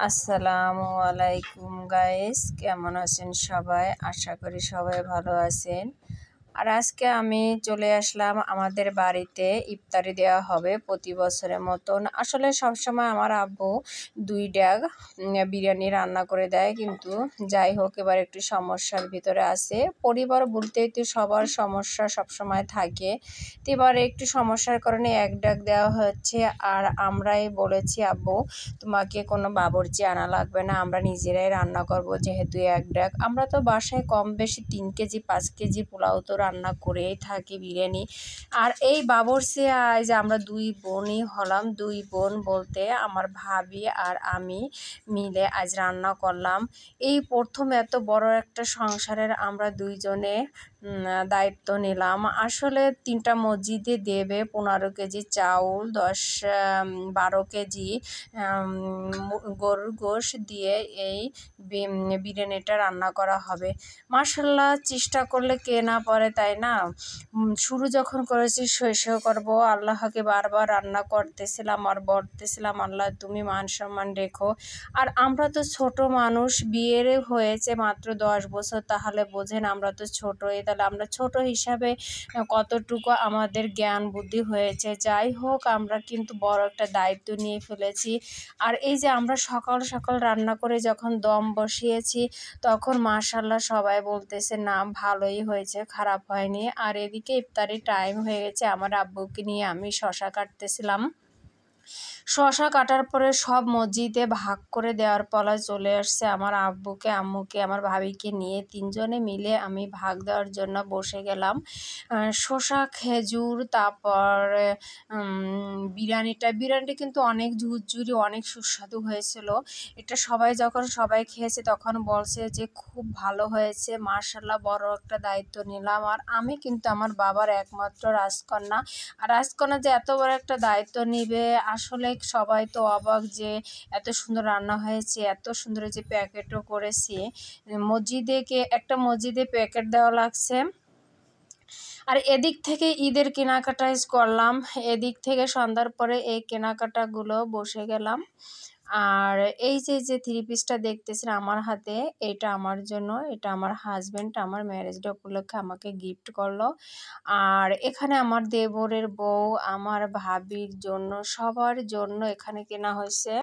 আসসালামু আলাইকুম গাইস, কেমন আছেন সবাই? আশা করি সবাই ভালো আছেন। আর আজকে আমি চলে আসলাম আমাদের বাড়িতে ইফতারি দেওয়া হবে প্রতি বছরের মতন। আসলে সবসময় আমার আব্বু 2 ড্যাগ বিরিয়ানি রান্না করে দেয়, কিন্তু যাই হোক এবার একটু সমস্যার ভিতরে আছে। পরিবার বলতেই তো সবার সমস্যা সবসময় থাকে, তো এবার একটু সমস্যার কারণে 1 ড্যাগ দেওয়া হচ্ছে। আর আমরাই বলেছি আব্বু তোমাকে কোনো বাবুর্চি আনা লাগবে না, আমরা নিজেরাই রান্না করব, যেহেতু 1 ড্যাগ। আমরা তো বাসায় কম বেশি 3 কেজি 5 কেজি পোলাও তো রান্না করেই থাকি, বিরিয়ানি। আর এই বাবুর্চি আজ আমরা 2 বোনই হলাম, 2 বোন বলতে আমার ভাবি আর আমি মিলে আজ রান্না করলাম। এই প্রথম এত বড় একটা সংসারের আমরা 2 জনে দায়িত্ব নিলাম। আসলে 3টা মসজিদে দেবে 15 কেজি চাউল, 12 কেজি গরুর গোশ দিয়ে এই বিরিয়ানিটা রান্না করা হবে। মাশাআল্লাহ, চেষ্টা করলে কে না পারে, তাই না? শুরু যখন করেছি শেষও করব। আল্লাহকে বারবার রান্না করতেছিলাম আর বলতেছিলাম, আল্লাহ তুমি মান সম্মান রেখো। আর আমরা তো ছোট মানুষ, বিয়ের হয়েছে মাত্র 10 বছর, তাহলে বোঝেন আমরা তো ছোটই। তাহলে আমরা ছোট হিসাবে কতটুকু আমাদের জ্ঞান বুদ্ধি হয়েছে। যাই হোক, আমরা কিন্তু বড় একটা দায়িত্ব নিয়ে ফেলেছি। আর এই যে আমরা সকাল সকাল রান্না করে যখন দম বসিয়েছি, তখন মাশাআল্লাহ সবাই বলতেছে না ভালোই হয়েছে, খারাপ হয়নি। আর এদিকে ইফতারি টাইম হয়ে গেছে, আমার আব্বুকে নিয়ে আমি শশা কাটতেছিলাম। শশা কাটার পরে সব মসজিদে ভাগ করে দেওয়ার পালা চলে আসছে। আমার আব্বুকে, আম্মুকে, আমার ভাবিকে নিয়ে 3 জনে মিলে আমি ভাগ দেওয়ার জন্য বসে গেলাম। শশা, খেজুর, তারপর বিরিয়ানিটা কিন্তু অনেক ঝুরঝুরি, অনেক সুস্বাদু হয়েছিল। এটা সবাই খেয়েছে তখন বলছে যে খুব ভালো হয়েছে। মাশাআল্লাহ, বড় একটা দায়িত্ব নিলাম। আর আমি কিন্তু আমার বাবার একমাত্র রাজকন্যা। আর রাজকন্যা যে এত বড় একটা দায়িত্ব নিবে, আসলে সবাই তো অবাক যে এত সুন্দর রান্না হয়েছে, এত সুন্দর যে প্যাকেটও করেছি। একটা মসজিদে প্যাকেট দেওয়া লাগছে। আর এদিক থেকে ঈদের কেনাকাটা করলাম, এদিক থেকে সন্ধ্যার পরে এই কেনাকাটাগুলো বসে গেলাম। আর এই যে 3 পিসটা দেখতেছেন আমার হাতে, এটা আমার জন্য, এটা আমার হাজব্যান্ড আমার ম্যারেজ ডে উপলক্ষে আমাকে গিফট করলো। আর এখানে আমার দেবরের বউ, আমার ভাবির জন্য, সবার জন্য এখানে কেনা হয়েছে।